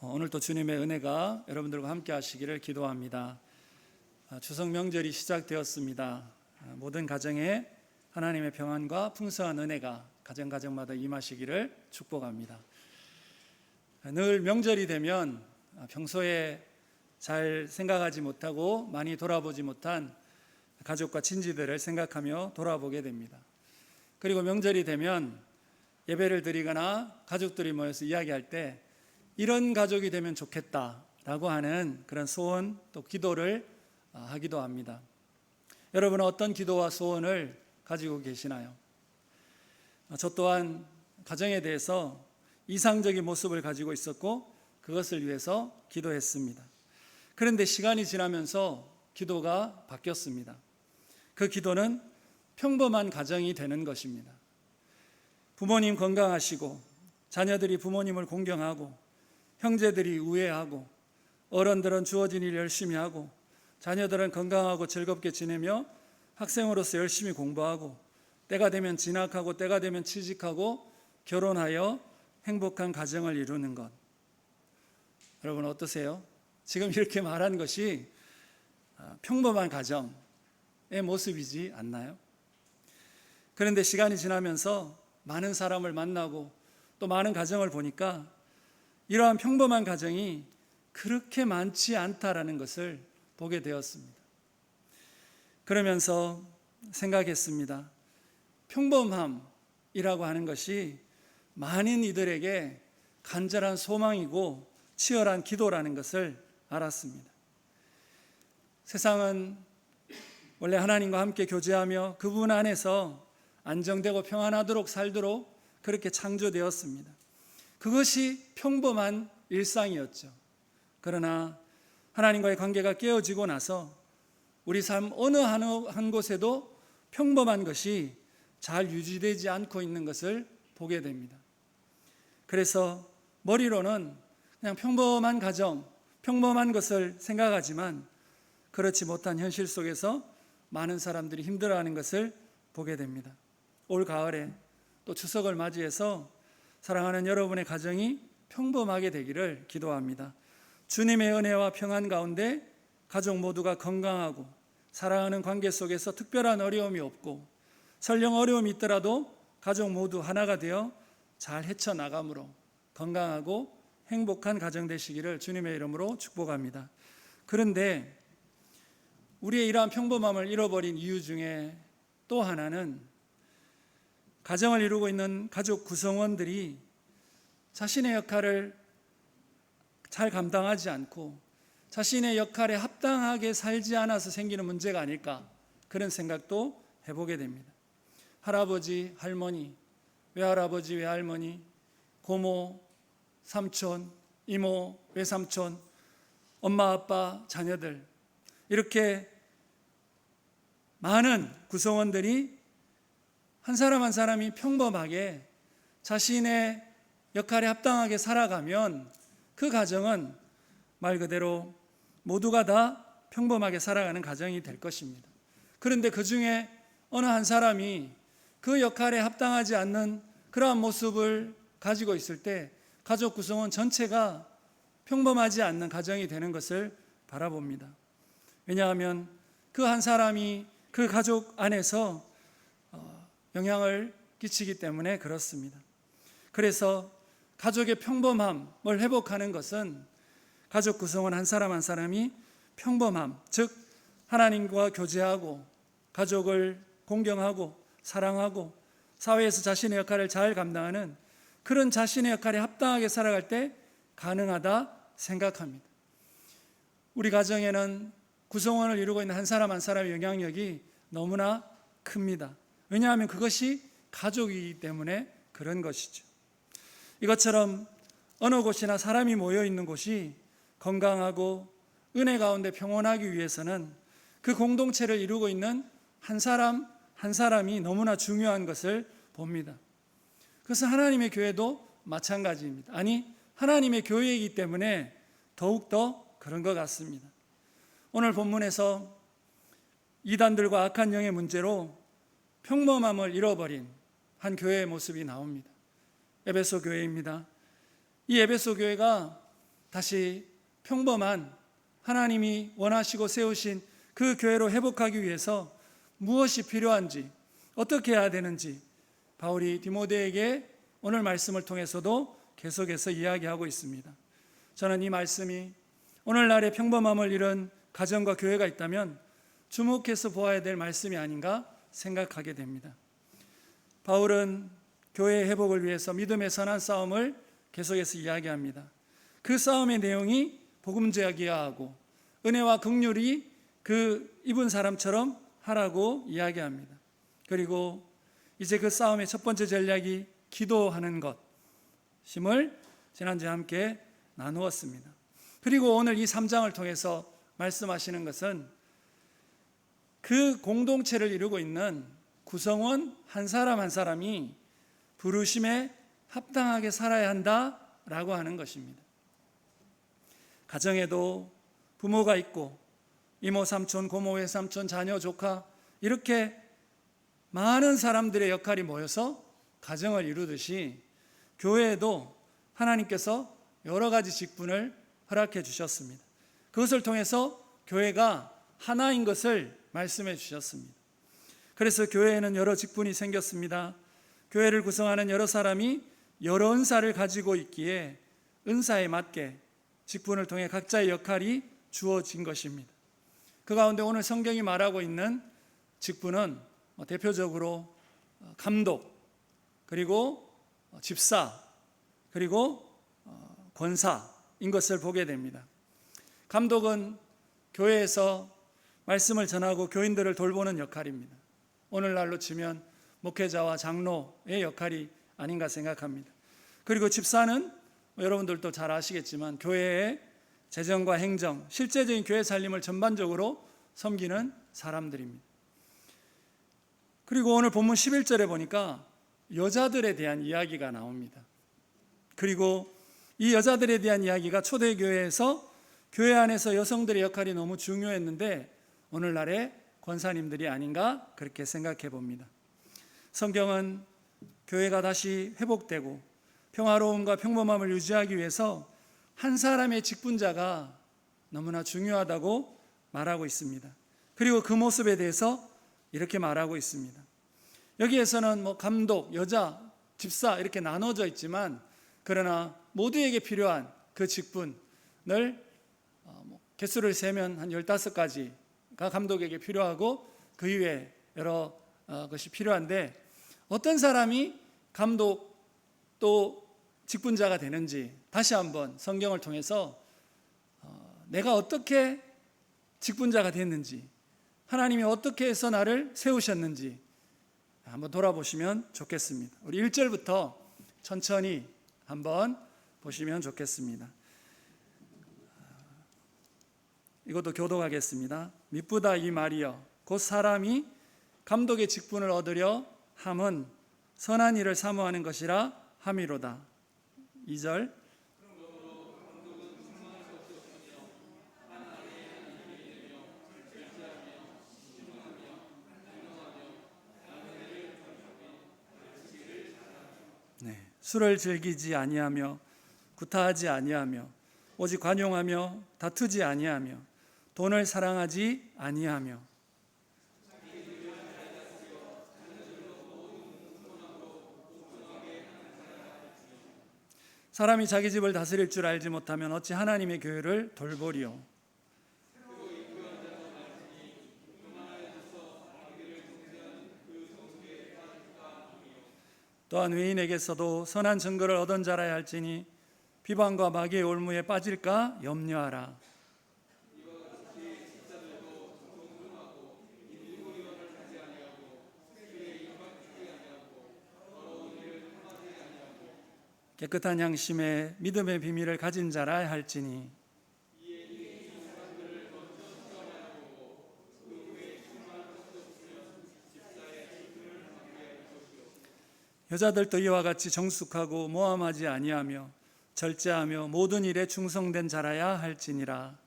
오늘도 주님의 은혜가 여러분들과 함께 하시기를 기도합니다. 추석 명절이 시작되었습니다. 모든 가정에 하나님의 평안과 풍성한 은혜가 가정가정마다 임하시기를 축복합니다. 늘 명절이 되면 평소에 잘 생각하지 못하고 많이 돌아보지 못한 가족과 친지들을 생각하며 돌아보게 됩니다. 그리고 명절이 되면 예배를 드리거나 가족들이 모여서 이야기할 때 이런 가족이 되면 좋겠다라고 하는 그런 소원 또 기도를 하기도 합니다. 여러분은 어떤 기도와 소원을 가지고 계시나요? 저 또한 가정에 대해서 이상적인 모습을 가지고 있었고 그것을 위해서 기도했습니다. 그런데 시간이 지나면서 기도가 바뀌었습니다. 그 기도는 평범한 가정이 되는 것입니다. 부모님 건강하시고 자녀들이 부모님을 공경하고 형제들이 우애하고 어른들은 주어진 일 열심히 하고 자녀들은 건강하고 즐겁게 지내며 학생으로서 열심히 공부하고 때가 되면 진학하고 때가 되면 취직하고 결혼하여 행복한 가정을 이루는 것. 여러분 어떠세요? 지금 이렇게 말한 것이 평범한 가정의 모습이지 않나요? 그런데 시간이 지나면서 많은 사람을 만나고 또 많은 가정을 보니까 이러한 평범한 가정이 그렇게 많지 않다라는 것을 보게 되었습니다. 그러면서 생각했습니다. 평범함이라고 하는 것이 많은 이들에게 간절한 소망이고 치열한 기도라는 것을 알았습니다. 세상은 원래 하나님과 함께 교제하며 그분 안에서 안정되고 평안하도록 살도록 그렇게 창조되었습니다. 그것이 평범한 일상이었죠. 그러나 하나님과의 관계가 깨어지고 나서 우리 삶 어느 한 곳에도 평범한 것이 잘 유지되지 않고 있는 것을 보게 됩니다. 그래서 머리로는 그냥 평범한 가정, 평범한 것을 생각하지만 그렇지 못한 현실 속에서 많은 사람들이 힘들어하는 것을 보게 됩니다. 올 가을에 또 추석을 맞이해서 사랑하는 여러분의 가정이 평범하게 되기를 기도합니다. 주님의 은혜와 평안 가운데 가족 모두가 건강하고 사랑하는 관계 속에서 특별한 어려움이 없고 설령 어려움이 있더라도 가족 모두 하나가 되어 잘 헤쳐나감으로 건강하고 행복한 가정 되시기를 주님의 이름으로 축복합니다. 그런데 우리의 이러한 평범함을 잃어버린 이유 중에 또 하나는 가정을 이루고 있는 가족 구성원들이 자신의 역할을 잘 감당하지 않고 자신의 역할에 합당하게 살지 않아서 생기는 문제가 아닐까 그런 생각도 해보게 됩니다. 할아버지, 할머니, 외할아버지, 외할머니, 고모, 삼촌, 이모, 외삼촌, 엄마, 아빠, 자녀들 이렇게 많은 구성원들이 한 사람 한 사람이 평범하게 자신의 역할에 합당하게 살아가면 그 가정은 말 그대로 모두가 다 평범하게 살아가는 가정이 될 것입니다. 그런데 그 중에 어느 한 사람이 그 역할에 합당하지 않는 그러한 모습을 가지고 있을 때 가족 구성원 전체가 평범하지 않는 가정이 되는 것을 바라봅니다. 왜냐하면 그 한 사람이 그 가족 안에서 영향을 끼치기 때문에 그렇습니다. 그래서 가족의 평범함을 회복하는 것은 가족 구성원 한 사람 한 사람이 평범함, 즉 하나님과 교제하고 가족을 공경하고 사랑하고 사회에서 자신의 역할을 잘 감당하는 그런 자신의 역할에 합당하게 살아갈 때 가능하다 생각합니다. 우리 가정에는 구성원을 이루고 있는 한 사람 한 사람의 영향력이 너무나 큽니다. 왜냐하면 그것이 가족이기 때문에 그런 것이죠. 이것처럼 어느 곳이나 사람이 모여 있는 곳이 건강하고 은혜 가운데 평온하기 위해서는 그 공동체를 이루고 있는 한 사람 한 사람이 너무나 중요한 것을 봅니다. 그것은 하나님의 교회도 마찬가지입니다. 아니 하나님의 교회이기 때문에 더욱더 그런 것 같습니다. 오늘 본문에서 이단들과 악한 영의 문제로 평범함을 잃어버린 한 교회의 모습이 나옵니다. 에베소 교회입니다. 이 에베소 교회가 다시 평범한 하나님이 원하시고 세우신 그 교회로 회복하기 위해서 무엇이 필요한지, 어떻게 해야 되는지 바울이 디모데에게 오늘 말씀을 통해서도 계속해서 이야기하고 있습니다. 저는 이 말씀이 오늘날의 평범함을 잃은 가정과 교회가 있다면 주목해서 보아야 될 말씀이 아닌가 생각하게 됩니다. 바울은 교회의 회복을 위해서 믿음의 선한 싸움을 계속해서 이야기합니다. 그 싸움의 내용이 복음 제기하고 은혜와 긍휼이 그 입은 사람처럼 하라고 이야기합니다. 그리고 이제 그 싸움의 첫 번째 전략이 기도하는 것임을 지난주에 함께 나누었습니다. 그리고 오늘 이 3장을 통해서 말씀하시는 것은 그 공동체를 이루고 있는 구성원 한 사람 한 사람이 부르심에 합당하게 살아야 한다라고 하는 것입니다. 가정에도 부모가 있고 이모, 삼촌, 고모, 외삼촌, 자녀, 조카 이렇게 많은 사람들의 역할이 모여서 가정을 이루듯이 교회에도 하나님께서 여러 가지 직분을 허락해 주셨습니다. 그것을 통해서 교회가 하나인 것을 말씀해 주셨습니다. 그래서 교회에는 여러 직분이 생겼습니다. 교회를 구성하는 여러 사람이 여러 은사를 가지고 있기에 은사에 맞게 직분을 통해 각자의 역할이 주어진 것입니다. 그 가운데 오늘 성경이 말하고 있는 직분은 대표적으로 감독, 그리고 집사, 그리고 권사인 것을 보게 됩니다. 감독은 교회에서 말씀을 전하고 교인들을 돌보는 역할입니다. 오늘날로 치면 목회자와 장로의 역할이 아닌가 생각합니다. 그리고 집사는 여러분들도 잘 아시겠지만 교회의 재정과 행정, 실제적인 교회 살림을 전반적으로 섬기는 사람들입니다. 그리고 오늘 본문 11절에 보니까 여자들에 대한 이야기가 나옵니다. 그리고 이 여자들에 대한 이야기가 초대교회에서 교회 안에서 여성들의 역할이 너무 중요했는데 오늘날의 권사님들이 아닌가 그렇게 생각해 봅니다. 성경은 교회가 다시 회복되고 평화로움과 평범함을 유지하기 위해서 한 사람의 직분자가 너무나 중요하다고 말하고 있습니다. 그리고 그 모습에 대해서 이렇게 말하고 있습니다. 여기에서는 감독, 여자, 집사 이렇게 나눠져 있지만 그러나 모두에게 필요한 그 직분을 개수를 세면 한 15가지가 감독에게 필요하고 그 이외에 여러 것이 필요한데 어떤 사람이 감독 또 직분자가 되는지 다시 한번 성경을 통해서 내가 어떻게 직분자가 됐는지 하나님이 어떻게 해서 나를 세우셨는지 한번 돌아보시면 좋겠습니다. 우리 1절부터 천천히 한번 보시면 좋겠습니다. 이것도 교독하겠습니다. 미쁘다 이 말이여 곧 사람이 감독의 직분을 얻으려 함은 선한 일을 사모하는 것이라 함이로다. 2절 술을 즐기지 아니하며 구타하지 아니하며 오직 관용하며 다투지 아니하며 돈을 사랑하지 아니하며 사람이 자기 집을 다스릴 줄 알지 못하면 어찌 하나님의 교회를 돌보리요. 또한 외인에게서도 선한 증거를 얻은 자라야 할지니 비방과 마귀의 올무에 빠질까 염려하라. 깨끗한 양심에 믿음의 비밀을 가진 자라야 할지니 여자들도 이와 같이 정숙하고 모함하지 아니하며 절제하며 모든 일에 충성된 자라야 할지니라.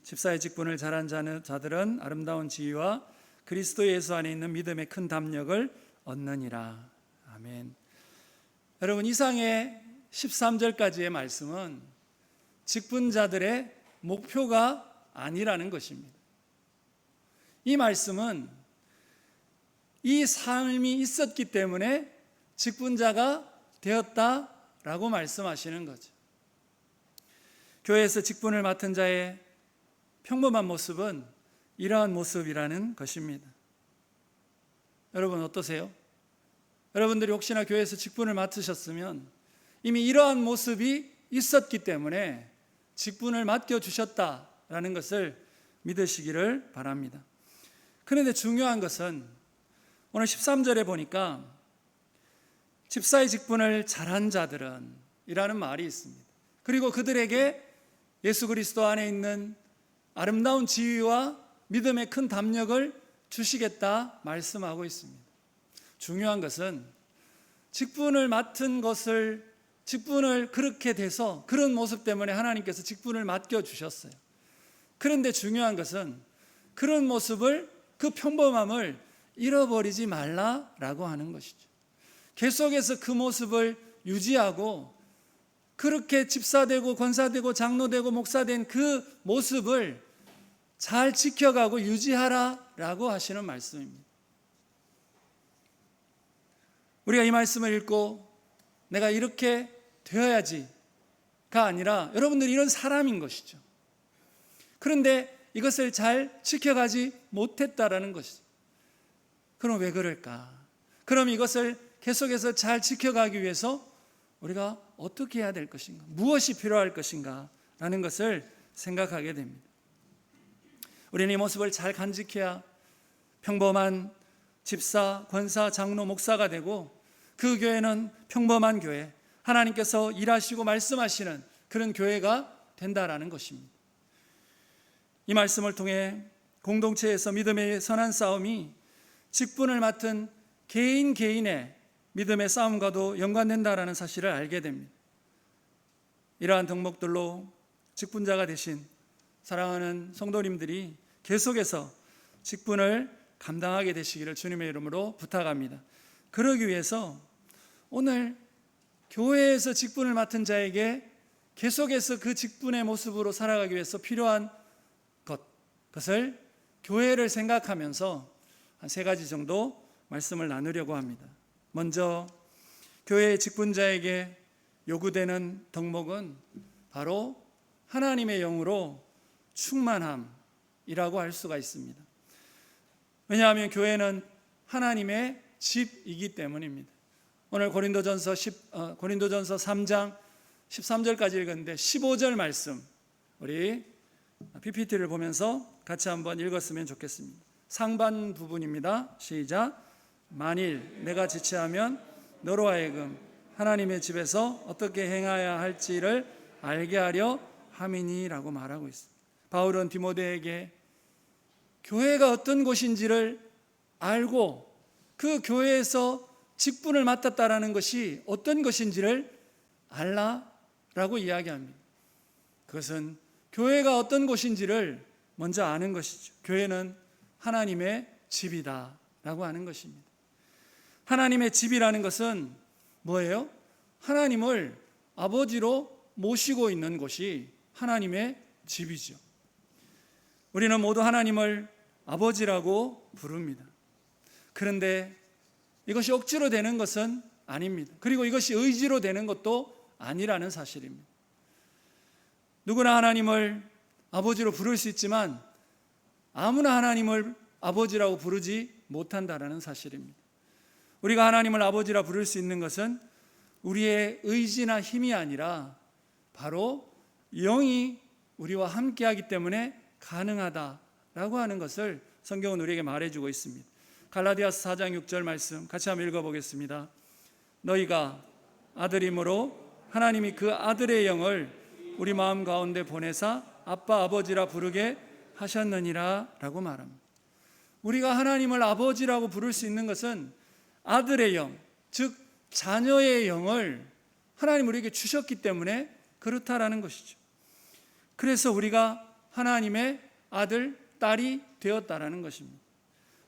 집사의 직분을 잘한 자들은 아름다운 지위와 그리스도 예수 안에 있는 믿음의 큰 담력을 얻느니라. 아멘. 여러분, 이상의 13절까지의 말씀은 직분자들의 목표가 아니라는 것입니다. 이 말씀은 이 삶이 있었기 때문에 직분자가 되었다라고 말씀하시는 거죠. 교회에서 직분을 맡은 자의 평범한 모습은 이러한 모습이라는 것입니다. 여러분 어떠세요? 여러분들이 혹시나 교회에서 직분을 맡으셨으면 이미 이러한 모습이 있었기 때문에 직분을 맡겨주셨다라는 것을 믿으시기를 바랍니다. 그런데 중요한 것은 오늘 13절에 보니까 집사의 직분을 잘한 자들은 이라는 말이 있습니다. 그리고 그들에게 예수 그리스도 안에 있는 아름다운 지위와 믿음의 큰 담력을 주시겠다 말씀하고 있습니다. 중요한 것은 직분을 맡은 것을 직분을 그렇게 돼서 그런 모습 때문에 하나님께서 직분을 맡겨주셨어요. 그런데 중요한 것은 그런 모습을 그 평범함을 잃어버리지 말라라고 하는 것이죠. 계속해서 그 모습을 유지하고 그렇게 집사되고 권사되고 장로되고 목사된 그 모습을 잘 지켜가고 유지하라라고 하시는 말씀입니다. 우리가 이 말씀을 읽고 내가 이렇게 되어야지가 아니라 여러분들이 이런 사람인 것이죠. 그런데 이것을 잘 지켜가지 못했다라는 것이죠. 그럼 왜 그럴까? 그럼 이것을 계속해서 잘 지켜가기 위해서 우리가 어떻게 해야 될 것인가? 무엇이 필요할 것인가? 라는 것을 생각하게 됩니다. 우리는 이 모습을 잘 간직해야 평범한 집사, 권사, 장로, 목사가 되고 그 교회는 평범한 교회, 하나님께서 일하시고 말씀하시는 그런 교회가 된다라는 것입니다. 이 말씀을 통해 공동체에서 믿음의 선한 싸움이 직분을 맡은 개인의 믿음의 싸움과도 연관된다라는 사실을 알게 됩니다. 이러한 덕목들로 직분자가 되신 사랑하는 성도님들이 계속해서 직분을 감당하게 되시기를 주님의 이름으로 부탁합니다. 그러기 위해서 오늘 교회에서 직분을 맡은 자에게 계속해서 그 직분의 모습으로 살아가기 위해서 필요한 그것을 교회를 생각하면서 한 3가지 정도 말씀을 나누려고 합니다. 먼저 교회의 직분자에게 요구되는 덕목은 바로 하나님의 영으로 충만함이라고 할 수가 있습니다. 왜냐하면 교회는 하나님의 집이기 때문입니다. 오늘 고린도전서 3장 13절까지 읽었는데 15절 말씀 우리 PPT를 보면서 같이 한번 읽었으면 좋겠습니다. 상반 부분입니다. 시작. 만일 내가 지체하면 너로 하여금 하나님의 집에서 어떻게 행해야 할지를 알게 하려 함이니라고 말하고 있습니다. 바울은 디모데에게 교회가 어떤 곳인지를 알고 그 교회에서 직분을 맡았다라는 것이 어떤 것인지를 알라라고 이야기합니다. 그것은 교회가 어떤 곳인지를 먼저 아는 것이죠. 교회는 하나님의 집이다라고 하는 것입니다. 하나님의 집이라는 것은 뭐예요? 하나님을 아버지로 모시고 있는 곳이 하나님의 집이죠. 우리는 모두 하나님을 아버지라고 부릅니다. 그런데 이것이 억지로 되는 것은 아닙니다. 그리고 이것이 의지로 되는 것도 아니라는 사실입니다. 누구나 하나님을 아버지로 부를 수 있지만 아무나 하나님을 아버지라고 부르지 못한다라는 사실입니다. 우리가 하나님을 아버지라 부를 수 있는 것은 우리의 의지나 힘이 아니라 바로 영이 우리와 함께하기 때문에 가능하다라고 하는 것을 성경은 우리에게 말해주고 있습니다. 갈라디아서 4장 6절 말씀 같이 한번 읽어보겠습니다. 너희가 아들임으로 하나님이 그 아들의 영을 우리 마음 가운데 보내사 아빠 아버지라 부르게 하셨느니라 라고 말합니다. 우리가 하나님을 아버지라고 부를 수 있는 것은 아들의 영, 즉 자녀의 영을 하나님 우리에게 주셨기 때문에 그렇다라는 것이죠. 그래서 우리가 하나님의 아들, 딸이 되었다라는 것입니다.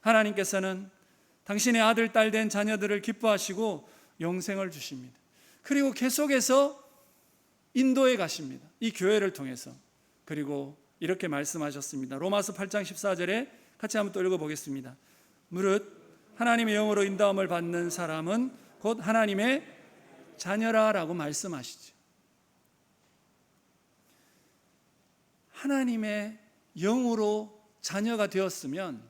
하나님께서는 당신의 아들, 딸 된 자녀들을 기뻐하시고 영생을 주십니다. 그리고 계속해서 인도해 가십니다. 이 교회를 통해서. 그리고 이렇게 말씀하셨습니다. 로마서 8장 14절에 같이 한번 또 읽어보겠습니다. 무릇 하나님의 영으로 인도함을 받는 사람은 곧 하나님의 자녀라 라고 말씀하시죠. 하나님의 영으로 자녀가 되었으면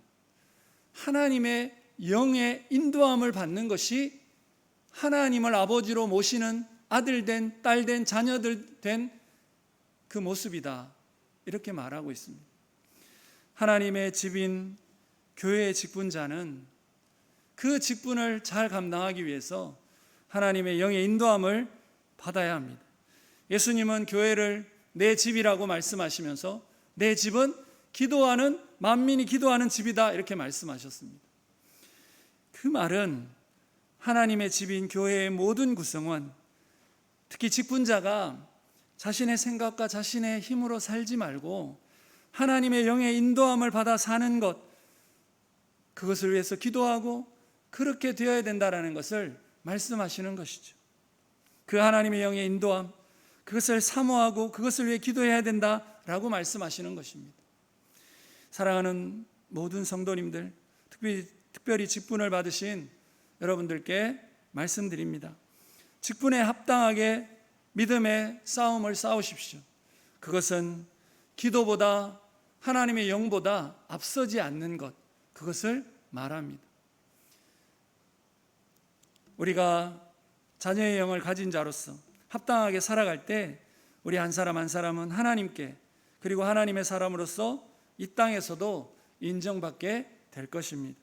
하나님의 영의 인도함을 받는 것이 하나님을 아버지로 모시는 아들 된, 딸 된, 자녀들 된 그 모습이다, 이렇게 말하고 있습니다. 하나님의 집인 교회의 직분자는 그 직분을 잘 감당하기 위해서 하나님의 영의 인도함을 받아야 합니다. 예수님은 교회를 내 집이라고 말씀하시면서 내 집은 기도하는, 만민이 기도하는 집이다, 이렇게 말씀하셨습니다. 그 말은 하나님의 집인 교회의 모든 구성원, 특히 직분자가 자신의 생각과 자신의 힘으로 살지 말고 하나님의 영의 인도함을 받아 사는 것, 그것을 위해서 기도하고 그렇게 되어야 된다는 것을 말씀하시는 것이죠. 그 하나님의 영의 인도함, 그것을 사모하고 그것을 위해 기도해야 된다라고 말씀하시는 것입니다. 사랑하는 모든 성도님들, 특별히 직분을 받으신 여러분들께 말씀드립니다. 직분에 합당하게 믿음의 싸움을 싸우십시오. 그것은 기도보다, 하나님의 영보다 앞서지 않는 것, 그것을 말합니다. 우리가 자녀의 영을 가진 자로서 합당하게 살아갈 때 우리 한 사람 한 사람은 하나님께, 그리고 하나님의 사람으로서 이 땅에서도 인정받게 될 것입니다.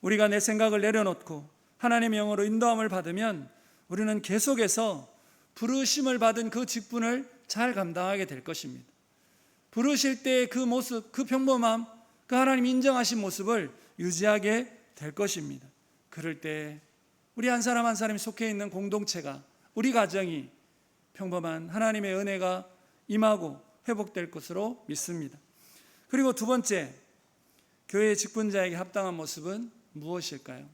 우리가 내 생각을 내려놓고 하나님의 영으로 인도함을 받으면 우리는 계속해서 부르심을 받은 그 직분을 잘 감당하게 될 것입니다. 부르실 때의 그 모습, 그 평범함, 그 하나님 인정하신 모습을 유지하게 될 것입니다. 그럴 때 우리 한 사람 한 사람이 속해 있는 공동체가, 우리 가정이 평범한 하나님의 은혜가 임하고 회복될 것으로 믿습니다. 그리고 두 번째, 교회의 직분자에게 합당한 모습은 무엇일까요?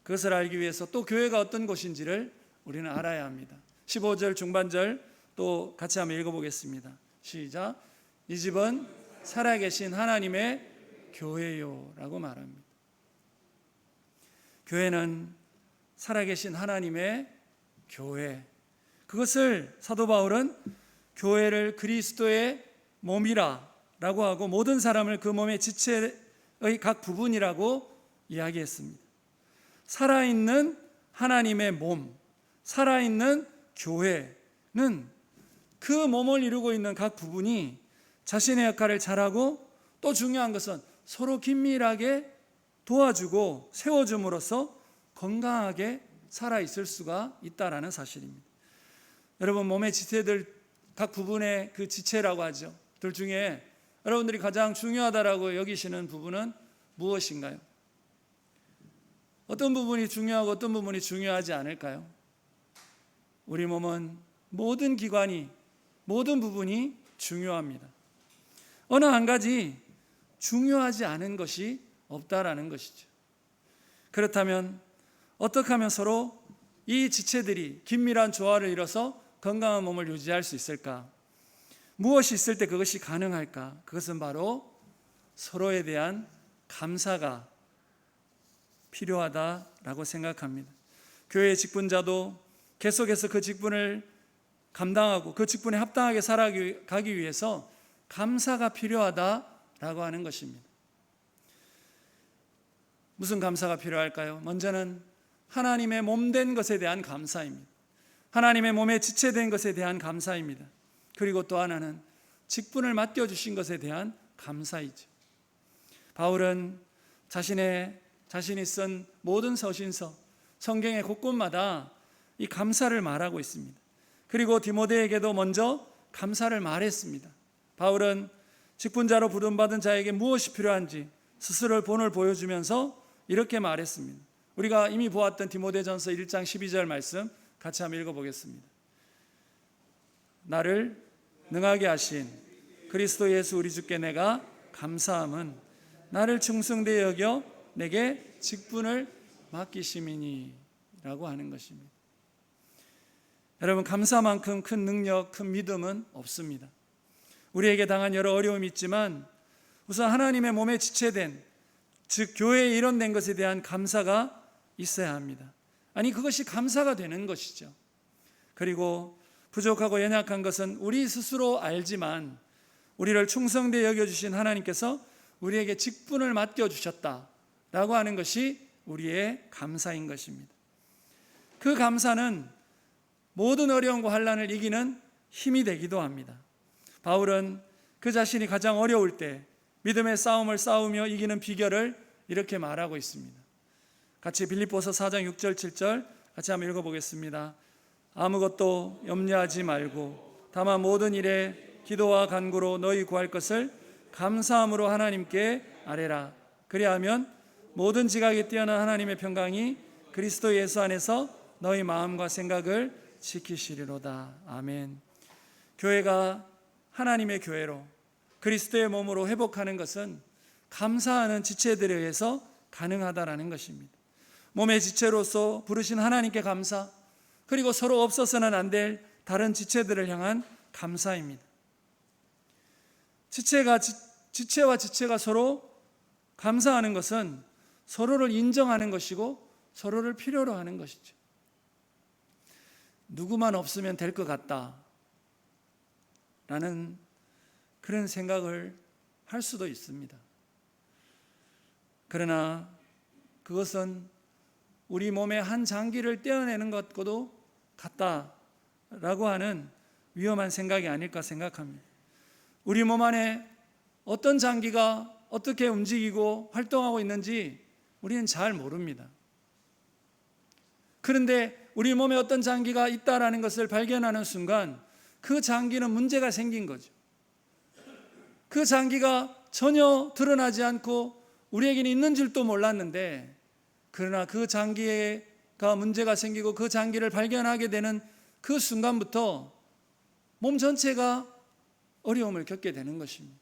그것을 알기 위해서 또 교회가 어떤 곳인지를 우리는 알아야 합니다. 15절 중반절 또 같이 한번 읽어보겠습니다. 시작. 이 집은 살아계신 하나님의 교회요 라고 말합니다. 교회는 살아계신 하나님의 교회, 그것을 사도 바울은 교회를 그리스도의 몸이라 라고 하고 모든 사람을 그 몸의 지체의 각 부분이라고 이야기했습니다. 살아있는 하나님의 몸, 살아있는 교회는 그 몸을 이루고 있는 각 부분이 자신의 역할을 잘하고, 또 중요한 것은 서로 긴밀하게 도와주고 세워줌으로써 건강하게 살아있을 수가 있다는 사실입니다. 여러분, 몸의 지체들, 각 부분의 그 지체라고 하죠. 들 중에 여러분들이 가장 중요하다라고 여기시는 부분은 무엇인가요? 어떤 부분이 중요하고 어떤 부분이 중요하지 않을까요? 우리 몸은 모든 기관이, 모든 부분이 중요합니다. 어느 한 가지 중요하지 않은 것이 없다라는 것이죠. 그렇다면 어떻게 하면 서로 이 지체들이 긴밀한 조화를 이뤄서 건강한 몸을 유지할 수 있을까? 무엇이 있을 때 그것이 가능할까? 그것은 바로 서로에 대한 감사가 필요하다라고 생각합니다. 교회의 직분자도 계속해서 그 직분을 감당하고 그 직분에 합당하게 살아가기 위해서 감사가 필요하다라고 하는 것입니다. 무슨 감사가 필요할까요? 먼저는 하나님의 몸된 것에 대한 감사입니다. 하나님의 몸에 지체된 것에 대한 감사입니다. 그리고 또 하나는 직분을 맡겨주신 것에 대한 감사이죠. 바울은 자신이 쓴 모든 서신서, 성경의 곳곳마다 이 감사를 말하고 있습니다. 그리고 디모데에게도 먼저 감사를 말했습니다. 바울은 직분자로 부름받은 자에게 무엇이 필요한지 스스로의 본을 보여주면서 이렇게 말했습니다. 우리가 이미 보았던 디모데전서 1장 12절 말씀 같이 한번 읽어보겠습니다. 나를 능하게 하신 그리스도 예수 우리 주께 내가 감사함은 나를 충성되이 여겨 내게 직분을 맡기심이니라고 하는 것입니다. 여러분, 감사만큼 큰 능력, 큰 믿음은 없습니다. 우리에게 당한 여러 어려움이 있지만 우선 하나님의 몸에 지체된, 즉 교회에 일원된 것에 대한 감사가 있어야 합니다. 아니, 그것이 감사가 되는 것이죠. 그리고 부족하고 연약한 것은 우리 스스로 알지만 우리를 충성되게 여겨주신 하나님께서 우리에게 직분을 맡겨주셨다라고 하는 것이 우리의 감사인 것입니다. 그 감사는 모든 어려움과 환난을 이기는 힘이 되기도 합니다. 바울은 그 자신이 가장 어려울 때 믿음의 싸움을 싸우며 이기는 비결을 이렇게 말하고 있습니다. 같이 빌립보서 4장 6절 7절 같이 한번 읽어보겠습니다. 아무것도 염려하지 말고 다만 모든 일에 기도와 간구로 너희 구할 것을 감사함으로 하나님께 아뢰라. 그리하면 모든 지각에 뛰어난 하나님의 평강이 그리스도 예수 안에서 너희 마음과 생각을 지키시리로다. 아멘. 교회가 하나님의 교회로 그리스도의 몸으로 회복하는 것은 감사하는 지체들에 의해서 가능하다라는 것입니다. 몸의 지체로서 부르신 하나님께 감사, 그리고 서로 없어서는 안 될 다른 지체들을 향한 감사입니다. 지체와 지체가 서로 감사하는 것은 서로를 인정하는 것이고 서로를 필요로 하는 것이죠. 누구만 없으면 될 것 같다 라는 그런 생각을 할 수도 있습니다. 그러나 그것은 우리 몸의 한 장기를 떼어내는 것과도 같다라고 하는 위험한 생각이 아닐까 생각합니다. 우리 몸 안에 어떤 장기가 어떻게 움직이고 활동하고 있는지 우리는 잘 모릅니다. 그런데 우리 몸에 어떤 장기가 있다라는 것을 발견하는 순간 그 장기는 문제가 생긴 거죠. 그 장기가 전혀 드러나지 않고 우리에게는 있는 줄도 몰랐는데, 그러나 그 장기가 문제가 생기고 그 장기를 발견하게 되는 그 순간부터 몸 전체가 어려움을 겪게 되는 것입니다.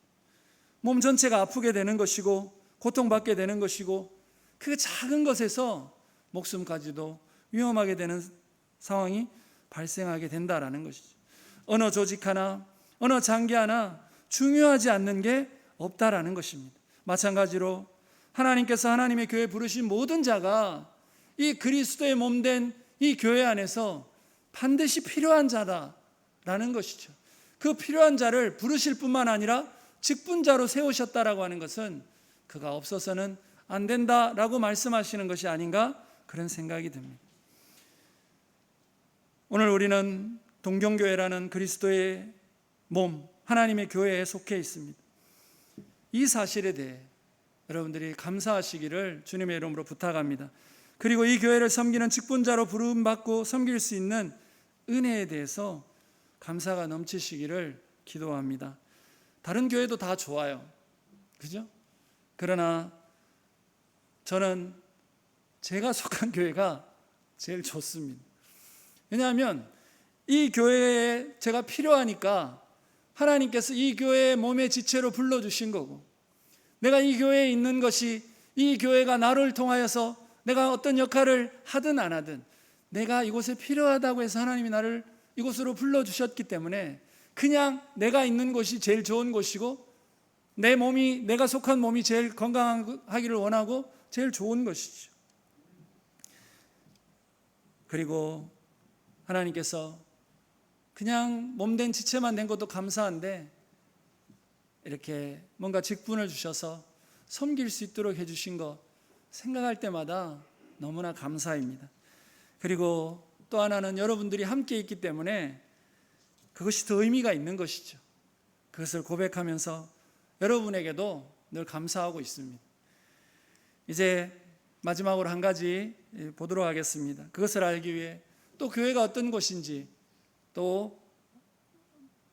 몸 전체가 아프게 되는 것이고 고통받게 되는 것이고, 그 작은 것에서 목숨까지도 위험하게 되는 상황이 발생하게 된다라는 것이죠. 어느 조직 하나, 어느 장기 하나 중요하지 않는 게 없다라는 것입니다. 마찬가지로 하나님께서 하나님의 교회에 부르신 모든 자가 이 그리스도의 몸된 이 교회 안에서 반드시 필요한 자다라는 것이죠. 그 필요한 자를 부르실 뿐만 아니라 직분자로 세우셨다라고 하는 것은 그가 없어서는 안 된다라고 말씀하시는 것이 아닌가, 그런 생각이 듭니다. 오늘 우리는 동경교회라는 그리스도의 몸, 하나님의 교회에 속해 있습니다. 이 사실에 대해 여러분들이 감사하시기를 주님의 이름으로 부탁합니다. 그리고 이 교회를 섬기는 직분자로 부름받고 섬길 수 있는 은혜에 대해서 감사가 넘치시기를 기도합니다. 다른 교회도 다 좋아요, 그죠? 그러나 저는 제가 속한 교회가 제일 좋습니다. 왜냐하면 이 교회에 제가 필요하니까 하나님께서 이 교회의 몸의 지체로 불러주신 거고, 내가 이 교회에 있는 것이 이 교회가 나를 통하여서 내가 어떤 역할을 하든 안 하든 내가 이곳에 필요하다고 해서 하나님이 나를 이곳으로 불러주셨기 때문에 그냥 내가 있는 곳이 제일 좋은 곳이고 내 몸이, 내가 속한 몸이 제일 건강하기를 원하고 제일 좋은 것이죠. 그리고 하나님께서 그냥 몸된 지체만 된 것도 감사한데 이렇게 뭔가 직분을 주셔서 섬길 수 있도록 해주신 것 생각할 때마다 너무나 감사입니다. 그리고 또 하나는 여러분들이 함께 있기 때문에 그것이 더 의미가 있는 것이죠. 그것을 고백하면서 여러분에게도 늘 감사하고 있습니다. 이제 마지막으로 한 가지 보도록 하겠습니다. 그것을 알기 위해 또 교회가 어떤 곳인지 또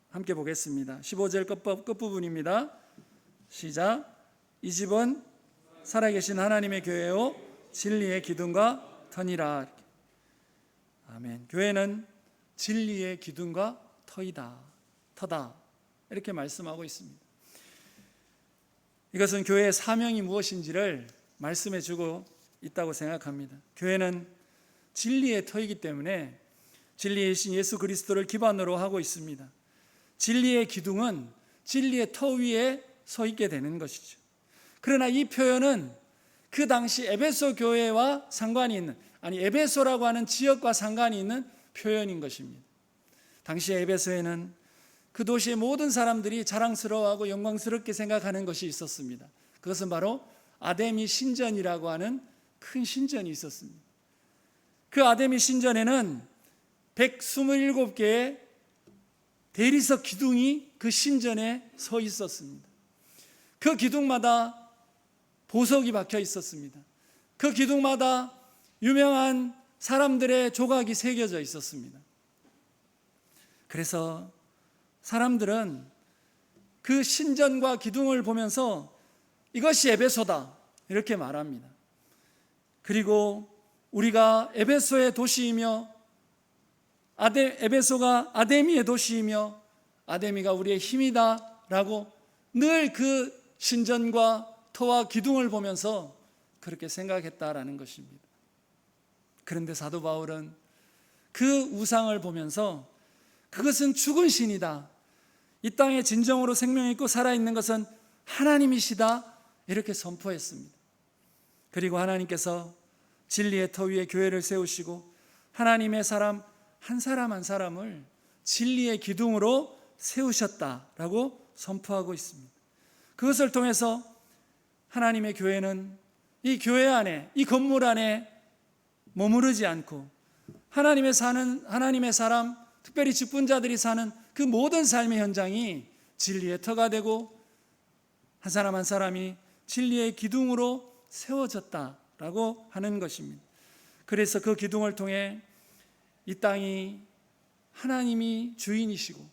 함께 보겠습니다. 15절 끝부분입니다. 시작. 이 집은 살아계신 하나님의 교회요 진리의 기둥과 터니라. 아멘. 교회는 진리의 기둥과 터다 이렇게 말씀하고 있습니다. 이것은 교회의 사명이 무엇인지를 말씀해 주고 있다고 생각합니다. 교회는 진리의 터이기 때문에 진리의 신 예수 그리스도를 기반으로 하고 있습니다. 진리의 기둥은 진리의 터 위에 서 있게 되는 것이죠. 그러나 이 표현은 그 당시 에베소 교회와 상관이 있는, 에베소라고 하는 지역과 상관이 있는 표현인 것입니다. 당시 에베소에는 그 도시의 모든 사람들이 자랑스러워하고 영광스럽게 생각하는 것이 있었습니다. 그것은 바로 아데미 신전이라고 하는 큰 신전이 있었습니다. 그 아데미 신전에는 127개의 대리석 기둥이 그 신전에 서 있었습니다. 그 기둥마다 보석이 박혀 있었습니다. 그 기둥마다 유명한 사람들의 조각이 새겨져 있었습니다. 그래서 사람들은 그 신전과 기둥을 보면서 이것이 에베소다 이렇게 말합니다. 그리고 우리가 에베소의 도시이며 에베소가 아데미의 도시이며 아데미가 우리의 힘이다 라고 늘 그 신전과 터와 기둥을 보면서 그렇게 생각했다라는 것입니다. 그런데 사도 바울은 그 우상을 보면서 그것은 죽은 신이다, 이 땅에 진정으로 생명이 있고 살아있는 것은 하나님이시다 이렇게 선포했습니다. 그리고 하나님께서 진리의 터 위에 교회를 세우시고 하나님의 사람 한 사람 한 사람을 진리의 기둥으로 세우셨다라고 선포하고 있습니다. 그것을 통해서 하나님의 교회는 이 교회 안에, 이 건물 안에 머무르지 않고 하나님의 사람, 특별히 직분자들이 사는 그 모든 삶의 현장이 진리의 터가 되고 한 사람 한 사람이 진리의 기둥으로 세워졌다라고 하는 것입니다. 그래서 그 기둥을 통해 이 땅이 하나님이 주인이시고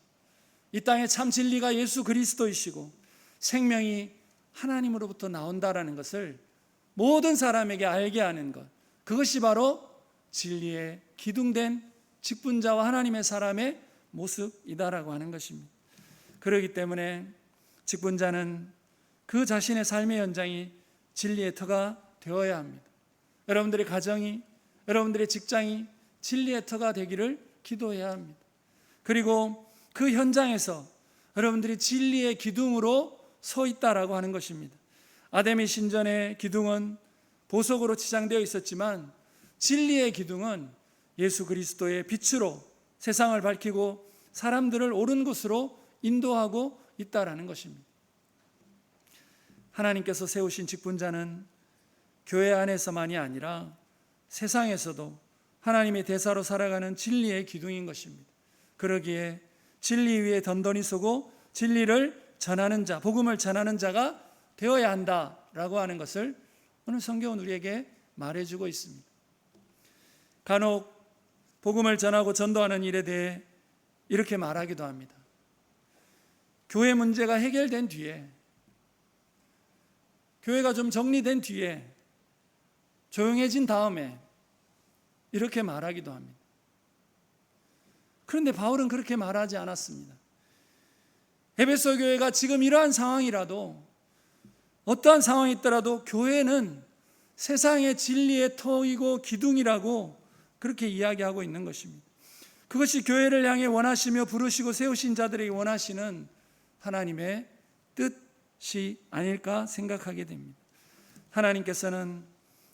이 땅의 참 진리가 예수 그리스도이시고 생명이 하나님으로부터 나온다라는 것을 모든 사람에게 알게 하는 것, 그것이 바로 진리의 기둥된 직분자와 하나님의 사람의 모습이다라고 하는 것입니다. 그렇기 때문에 직분자는 그 자신의 삶의 현장이 진리의 터가 되어야 합니다. 여러분들의 가정이, 여러분들의 직장이 진리의 터가 되기를 기도해야 합니다. 그리고 그 현장에서 여러분들이 진리의 기둥으로 서 있다라고 하는 것입니다. 아데미 신전의 기둥은 보석으로 치장되어 있었지만 진리의 기둥은 예수 그리스도의 빛으로 세상을 밝히고 사람들을 옳은 곳으로 인도하고 있다라는 것입니다. 하나님께서 세우신 직분자는 교회 안에서만이 아니라 세상에서도 하나님의 대사로 살아가는 진리의 기둥인 것입니다. 그러기에 진리 위에 던던히 서고 진리를 전하는 자, 복음을 전하는 자가 되어야 한다라고 하는 것을 오늘 성경은 우리에게 말해주고 있습니다. 간혹 복음을 전하고 전도하는 일에 대해 이렇게 말하기도 합니다. 교회 문제가 해결된 뒤에, 교회가 좀 정리된 뒤에, 조용해진 다음에 이렇게 말하기도 합니다. 그런데 바울은 그렇게 말하지 않았습니다. 에베소 교회가 지금 이러한 상황이라도, 어떠한 상황이 있더라도 교회는 세상의 진리의 터이고 기둥이라고 그렇게 이야기하고 있는 것입니다. 그것이 교회를 향해 원하시며 부르시고 세우신 자들에게 원하시는 하나님의 뜻이 아닐까 생각하게 됩니다. 하나님께서는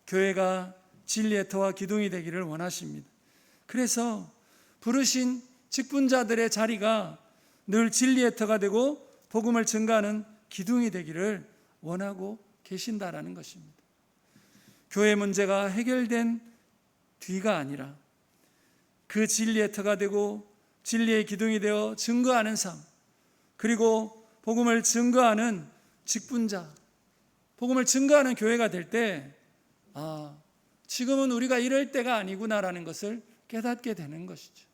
교회가 진리의 터와 기둥이 되기를 원하십니다. 그래서 부르신 직분자들의 자리가 늘 진리의 터가 되고 복음을 증가하는 기둥이 되기를 원하고 계신다라는 것입니다. 교회 문제가 해결된 뒤가 아니라 그 진리의 터가 되고 진리의 기둥이 되어 증거하는 삶, 그리고 복음을 증거하는 직분자, 복음을 증거하는 교회가 될 때 지금은 우리가 이럴 때가 아니구나라는 것을 깨닫게 되는 것이죠.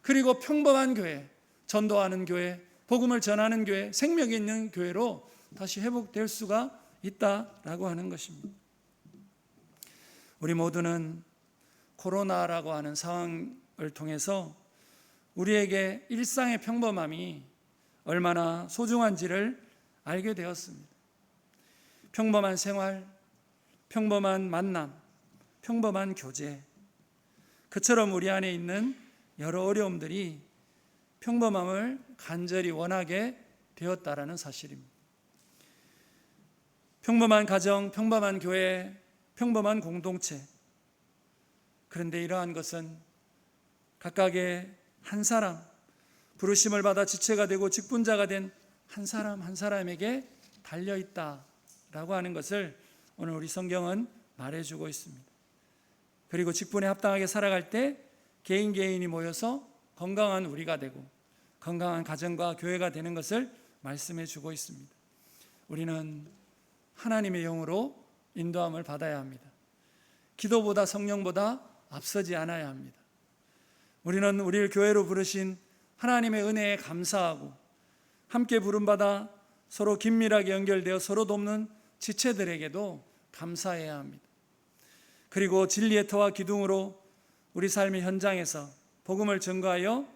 그리고 평범한 교회, 전도하는 교회, 복음을 전하는 교회, 생명이 있는 교회로 다시 회복될 수가 있다라고 하는 것입니다. 우리 모두는 코로나라고 하는 상황을 통해서 우리에게 일상의 평범함이 얼마나 소중한지를 알게 되었습니다. 평범한 생활, 평범한 만남, 평범한 교제, 그처럼 우리 안에 있는 여러 어려움들이 평범함을 간절히 원하게 되었다라는 사실입니다. 평범한 가정, 평범한 교회, 평범한 공동체. 그런데 이러한 것은 각각의 한 사람, 부르심을 받아 지체가 되고 직분자가 된 한 사람 한 사람에게 달려있다라고 하는 것을 오늘 우리 성경은 말해주고 있습니다. 그리고 직분에 합당하게 살아갈 때 개인이 모여서 건강한 우리가 되고 건강한 가정과 교회가 되는 것을 말씀해 주고 있습니다. 우리는 하나님의 영으로 인도함을 받아야 합니다. 기도보다 성령보다 앞서지 않아야 합니다. 우리는 우리를 교회로 부르신 하나님의 은혜에 감사하고 함께 부름받아 서로 긴밀하게 연결되어 서로 돕는 지체들에게도 감사해야 합니다. 그리고 진리의 터와 기둥으로 우리 삶의 현장에서 복음을 전가하여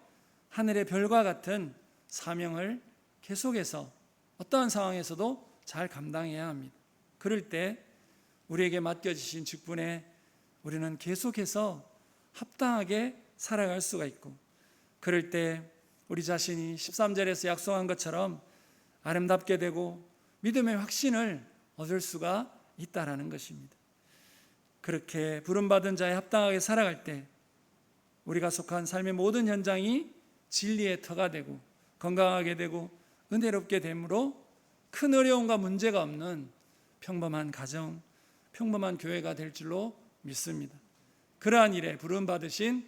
하늘의 별과 같은 사명을 계속해서 어떠한 상황에서도 잘 감당해야 합니다. 그럴 때 우리에게 맡겨주신 직분에 우리는 계속해서 합당하게 살아갈 수가 있고, 그럴 때 우리 자신이 13절에서 약속한 것처럼 아름답게 되고 믿음의 확신을 얻을 수가 있다라는 것입니다. 그렇게 부름받은 자에 합당하게 살아갈 때 우리가 속한 삶의 모든 현장이 진리의 터가 되고 건강하게 되고 은혜롭게 되므로 큰 어려움과 문제가 없는 평범한 가정, 평범한 교회가 될 줄로 믿습니다. 그러한 일에 부름받으신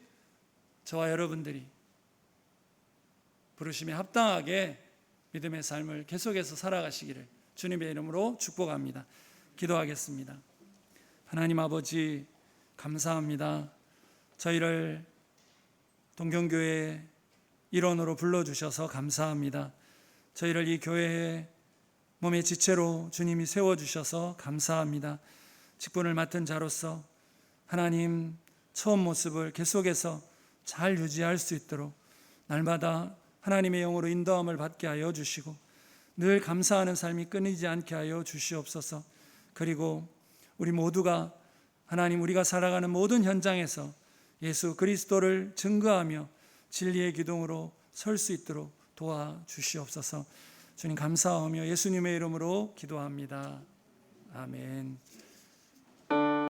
저와 여러분들이 부르심에 합당하게 믿음의 삶을 계속해서 살아가시기를 주님의 이름으로 축복합니다. 기도하겠습니다. 하나님 아버지, 감사합니다. 저희를 동경교회의 일원으로 불러주셔서 감사합니다. 저희를 이 교회의 몸의 지체로 주님이 세워주셔서 감사합니다. 직분을 맡은 자로서 하나님 처음 모습을 계속해서 잘 유지할 수 있도록 날마다 하나님의 영으로 인도함을 받게 하여 주시고 늘 감사하는 삶이 끊이지 않게 하여 주시옵소서. 그리고 우리 모두가 하나님, 우리가 살아가는 모든 현장에서 예수 그리스도를 증거하며 진리의 기둥으로 설 수 있도록 도와주시옵소서. 주님 감사하며 예수님의 이름으로 기도합니다. 아멘.